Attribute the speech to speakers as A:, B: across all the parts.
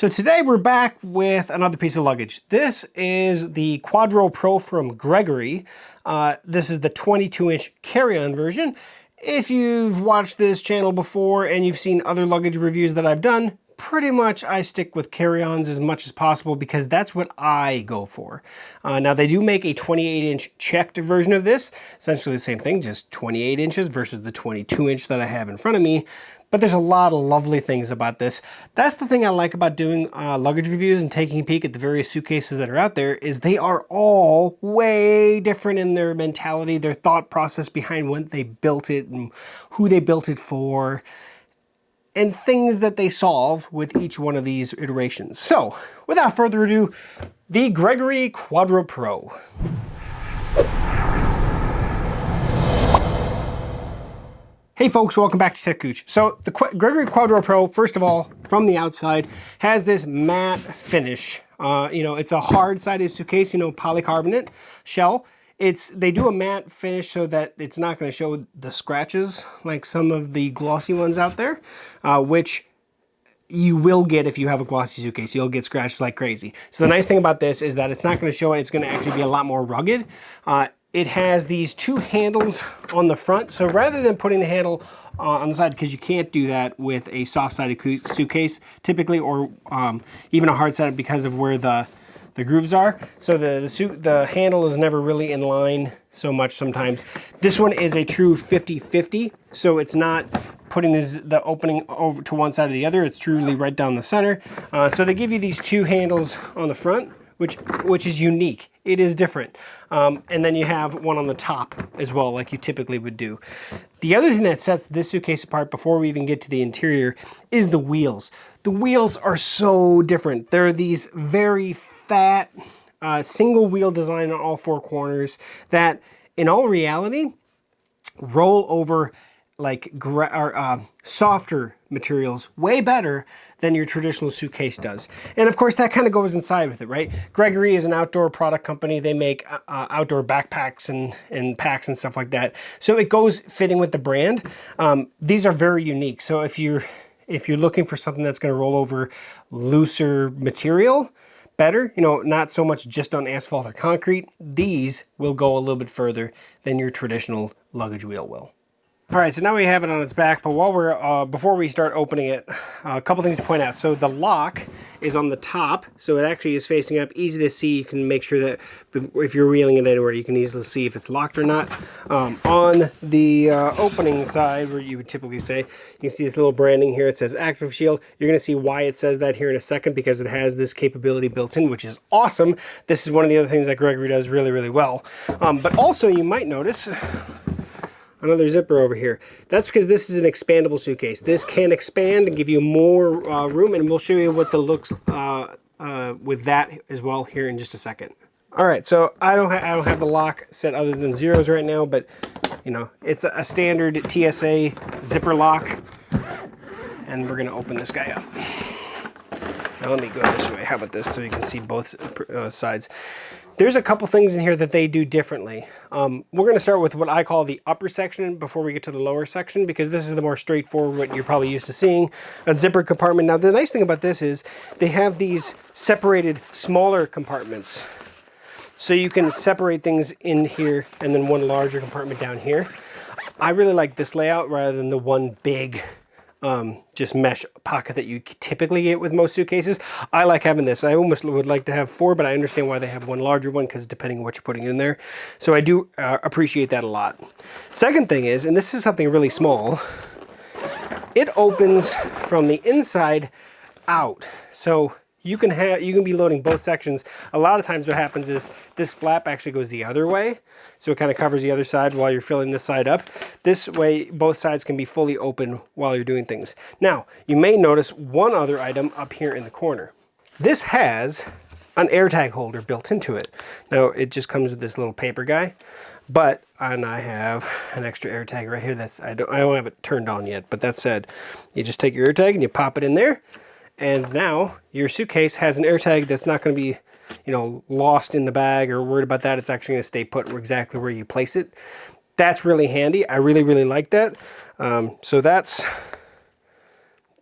A: So today we're back with another piece of luggage. This is the Quadro Pro from Gregory. This is the 22-inch carry-on version. If you've watched this channel before and you've seen other luggage reviews that I've done, pretty much I stick with carry-ons as much as possible because that's what I go for. Now they do make a 28-inch checked version of this. Essentially the same thing, just 28 inches versus the 22-inch that I have in front of me. But there's a lot of lovely things about this. That's the thing I like about doing luggage reviews and taking a peek at the various suitcases that are out there, is they are all way different in their mentality, their thought process behind when they built it and who they built it for, and things that they solve with each one of these iterations. So, without further ado, the Gregory Quadro Pro. Hey folks, welcome back to techgooch. So the Gregory Quadro Pro, first of all, from the outside, has this matte finish. It's a hard-sided suitcase, polycarbonate shell. They do a matte finish so that it's not going to show the scratches like some of the glossy ones out there, which you will get if you have a glossy suitcase. You'll get scratched like crazy. So the nice thing about this is that it's not going to show it. It's going to actually be a lot more rugged. It has these two handles on the front. So rather than putting the handle on the side, because you can't do that with a soft-sided suitcase typically, or even a hard-sided because of where the grooves are. So the handle is never really in line so much sometimes. This one is a true 50-50. So it's not putting the opening over to one side or the other. It's truly right down the center. So they give you these two handles on the front, which is unique. It is different. And then you have one on the top as well, like you typically would do. The other thing that sets this suitcase apart before we even get to the interior is the wheels. The wheels are so different. They're these very fat, single wheel design on all four corners that in all reality roll over like softer materials way better than your traditional suitcase does. And of course that kind of goes inside with it, right? Gregory is an outdoor product company. They make outdoor backpacks and packs and stuff like that. So it goes fitting with the brand. These are very unique. So if you're looking for something that's going to roll over looser material better, not so much just on asphalt or concrete, these will go a little bit further than your traditional luggage wheel will. All right, so now we have it on its back, but before we start opening it, a couple things to point out. So the lock is on the top, so it actually is facing up, easy to see. You can make sure that if you're wheeling it anywhere, you can easily see if it's locked or not. On the opening side, where you would typically say, you can see this little branding here. It says ActiveShield. You're going to see why it says that here in a second, because it has this capability built in, which is awesome. This is one of the other things that Gregory does really, really well. But also, you might notice another zipper over here. That's because this is an expandable suitcase. This can expand and give you more room, and we'll show you what the looks with that as well here in just a second. All right, so I don't have the lock set other than zeros right now, but it's a standard TSA zipper lock, and we're gonna open this guy up. Now let me go this way. How about this, so you can see both sides. There's a couple things in here that they do differently. We're going to start with what I call the upper section before we get to the lower section, because this is the more straightforward, what you're probably used to seeing, a zipper compartment. Now the nice thing about this is they have these separated smaller compartments. So you can separate things in here and then one larger compartment down here. I really like this layout rather than the one big just mesh pocket that you typically get with most suitcases. I like having this. I almost would like to have four, but I understand why they have one larger one, because depending on what you're putting in there. So I do appreciate that a lot. Second thing is, and this is something really small, it opens from the inside out. So you can be loading both sections. A lot of times what happens is this flap actually goes the other way, so it kind of covers the other side while you're filling this side up. This way both sides can be fully open while you're doing things. Now you may notice one other item up here in the corner. This has an AirTag holder built into it. Now it just comes with this little paper guy, and I have an extra AirTag right here. I don't have it turned on yet, but that said, you just take your AirTag and you pop it in there. And now your suitcase has an AirTag that's not going to be, lost in the bag or worried about that. It's actually going to stay put exactly where you place it. That's really handy. I really, really like that. So that's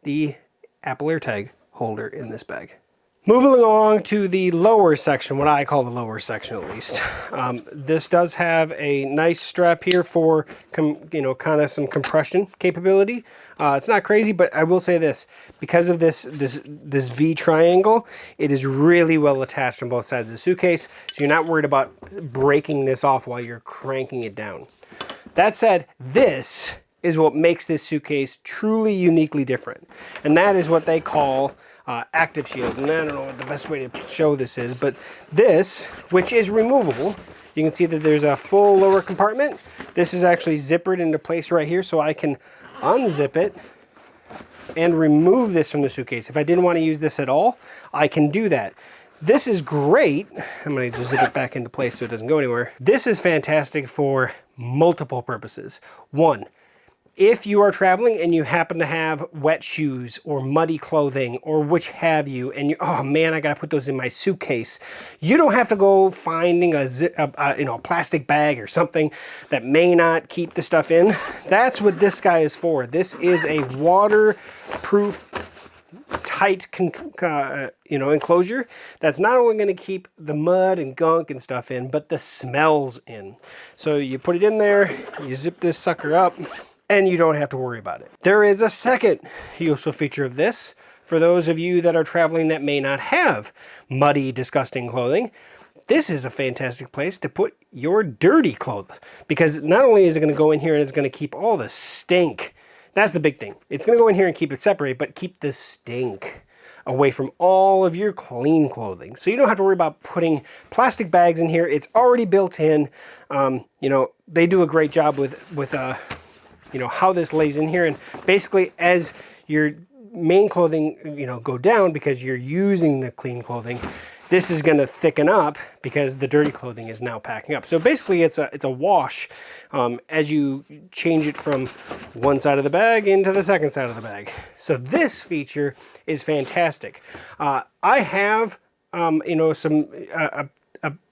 A: the Apple AirTag holder in this bag. Moving along to the lower section, what I call the lower section at least. This does have a nice strap here for, kind of some compression capability. It's not crazy, but I will say this, because of this V triangle, it is really well attached on both sides of the suitcase, so you're not worried about breaking this off while you're cranking it down. That said, this is what makes this suitcase truly uniquely different, and that is what they call ActiveShield. And I don't know what the best way to show this is, but this, which is removable, you can see that there's a full lower compartment. This is actually zippered into place right here, so I can unzip it and remove this from the suitcase. If I didn't want to use this at all, I can do that. This is great. I'm going to just zip it back into place so it doesn't go anywhere. This is fantastic for multiple purposes. One, if you are traveling and you happen to have wet shoes or muddy clothing or which have you, and you, oh man, I gotta put those in my suitcase, you don't have to go finding a plastic bag or something that may not keep the stuff in. That's what this guy is for. This is a waterproof, tight enclosure that's not only going to keep the mud and gunk and stuff in, but the smells in. So you put it in there, you zip this sucker up, and you don't have to worry about it. There is a second useful feature of this for those of you that are traveling that may not have muddy, disgusting clothing. This is a fantastic place to put your dirty clothes, because not only is it going to go in here and it's going to keep all the stink. That's the big thing. It's going to go in here and keep it separate, but keep the stink away from all of your clean clothing. So you don't have to worry about putting plastic bags in here. It's already built in. They do a great job with how this lays in here. And basically, as your main clothing, go down because you're using the clean clothing, this is going to thicken up because the dirty clothing is now packing up. So basically, it's a wash as you change it from one side of the bag into the second side of the bag. So this feature is fantastic. I have a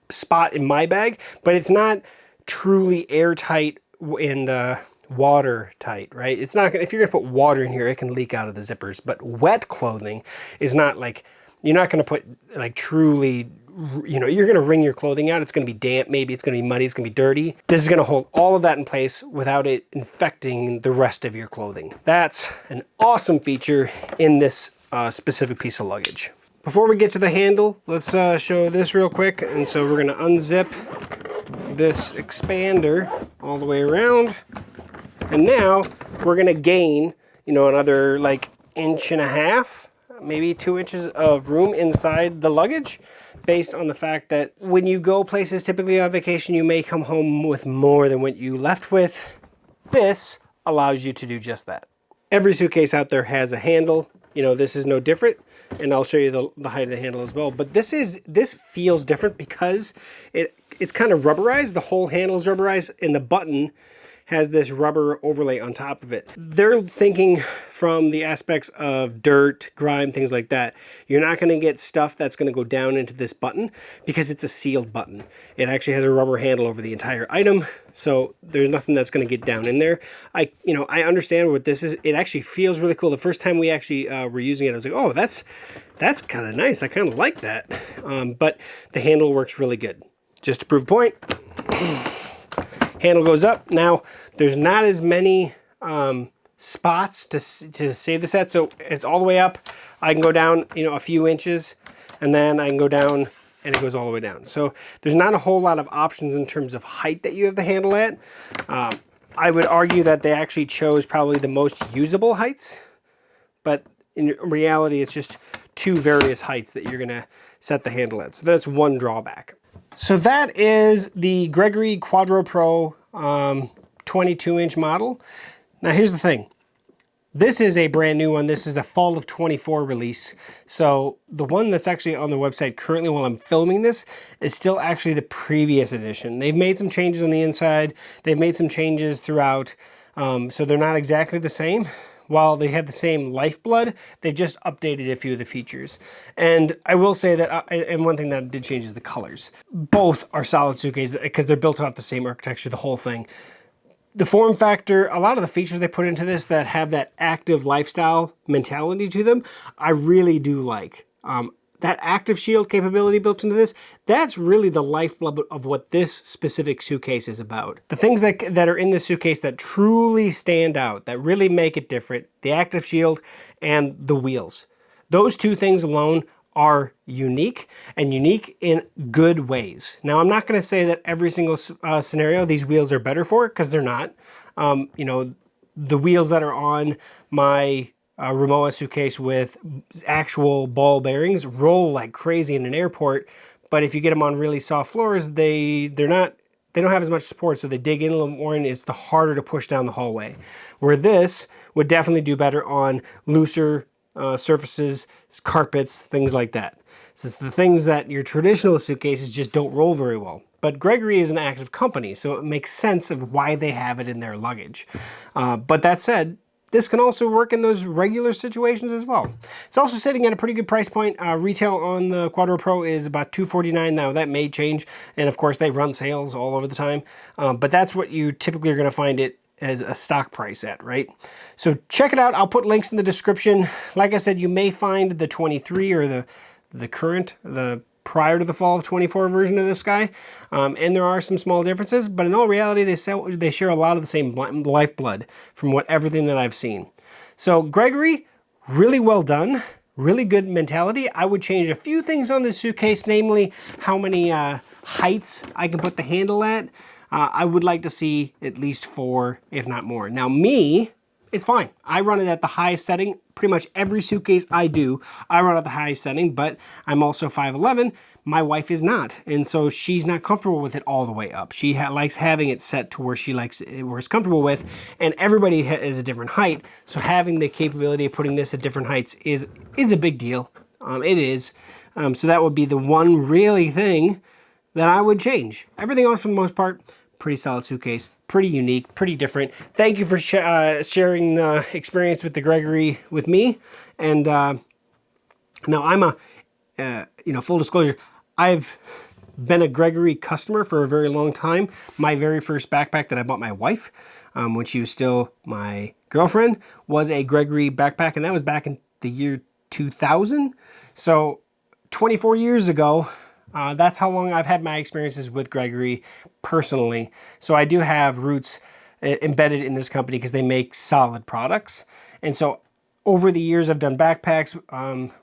A: spot in my bag, but it's not truly airtight and watertight, right? It's not gonna, if you're gonna put water in here, it can leak out of the zippers. But wet clothing is not like, you're not gonna put like truly, you're gonna wring your clothing out. It's gonna be damp, maybe it's gonna be muddy, it's gonna be dirty. This is gonna hold all of that in place without it infecting the rest of your clothing. That's an awesome feature in this specific piece of luggage. Before we get to the handle, let's show this real quick. And so we're gonna unzip this expander all the way around. And now we're gonna gain, another like 1.5 inches, maybe 2 inches of room inside the luggage, based on the fact that when you go places, typically on vacation, you may come home with more than what you left with. This allows you to do just that. Every suitcase out there has a handle. This is no different, and I'll show you the height of the handle as well. But this feels different because it's kind of rubberized. The whole handle is rubberized, and the button has this rubber overlay on top of it. They're thinking from the aspects of dirt, grime, things like that. You're not gonna get stuff that's gonna go down into this button because it's a sealed button. It actually has a rubber handle over the entire item, so there's nothing that's gonna get down in there. I understand what this is. It actually feels really cool. The first time we actually were using it, I was like, oh, that's kind of nice. I kind of like that. But the handle works really good. Just to prove a point, handle goes up. Now, there's not as many spots to save this at, so it's all the way up. I can go down, a few inches, and then I can go down, and it goes all the way down. So there's not a whole lot of options in terms of height that you have the handle at. I would argue that they actually chose probably the most usable heights, but in reality, it's just two various heights that you're gonna set the handle at. So that's one drawback. So that is the Gregory Quadro Pro 22-inch model. Now here's the thing. This is a brand new one. This is a fall of 24 release. So the one that's actually on the website currently while I'm filming this is still actually the previous edition. They've made some changes on the inside. They've made some changes throughout. So they're not exactly the same. While they have the same lifeblood, they've just updated a few of the features. And I will say that, and one thing that did change is the colors. Both are solid suitcases because they're built off the same architecture, the whole thing. The form factor, a lot of the features they put into this that have that active lifestyle mentality to them, I really do like. That ActiveShield capability built into this, that's really the lifeblood of what this specific suitcase is about. The things that are in this suitcase that truly stand out, that really make it different, the ActiveShield and the wheels. Those two things alone are unique, and unique in good ways. Now, I'm not going to say that every single scenario these wheels are better for, because they're not. You know, the wheels that are on my Rimowa suitcase with actual ball bearings roll like crazy in an airport, but if you get them on really soft floors, they don't have as much support, so they dig in a little more, and it's harder to push down the hallway. Where this would definitely do better on looser surfaces, carpets, things like that. So it's the things that your traditional suitcases just don't roll very well. But Gregory is an active company, so it makes sense of why they have it in their luggage. But that said, this can also work in those regular situations as well. It's also sitting at a pretty good price point. Retail on the Quadro Pro is about $249 now. That may change, and of course they run sales all over the time. But that's what you typically are going to find it as a stock price at, right? So check it out. I'll put links in the description. Like I said, you may find the 23 or the current, the prior to the fall of 24 version of this guy. And there are some small differences, but in all reality, they share a lot of the same lifeblood from everything that I've seen. So Gregory, really well done. Really good mentality. I would change a few things on this suitcase, namely how many heights I can put the handle at. I would like to see at least 4, if not more. Now me, it's fine. I run it at the highest setting. Pretty much every suitcase I do, I run at the highest setting, but I'm also 5'11". My wife is not, and so she's not comfortable with it all the way up. She likes having it set to where where it's comfortable with, and everybody is a different height, so having the capability of putting this at different heights is a big deal. It is. So that would be the one really thing that I would change. Everything else, for the most part, pretty solid suitcase, pretty unique, pretty different. Thank you for sharing the experience with the Gregory with me. And now I'm full disclosure, I've been a Gregory customer for a very long time. My very first backpack that I bought my wife when she was still my girlfriend was a Gregory backpack, and that was back in the year 2000. So 24 years ago. That's how long I've had my experiences with Gregory personally. So I do have roots embedded in this company because they make solid products. And so over the years, I've done backpacks,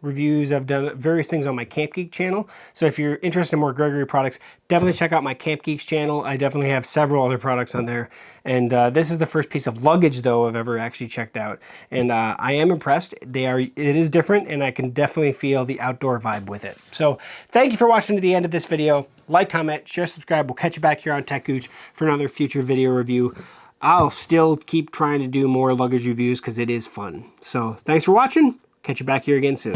A: reviews, I've done various things on my Camp Geek channel. So if you're interested in more Gregory products, definitely check out my Camp Geeks channel. I definitely have several other products on there. And this is the first piece of luggage, though, I've ever actually checked out. And I am impressed. It is different, and I can definitely feel the outdoor vibe with it. So thank you for watching to the end of this video. Like, comment, share, subscribe. We'll catch you back here on techgooch for another future video review. I'll still keep trying to do more luggage reviews because it is fun. So thanks for watching. Catch you back here again soon.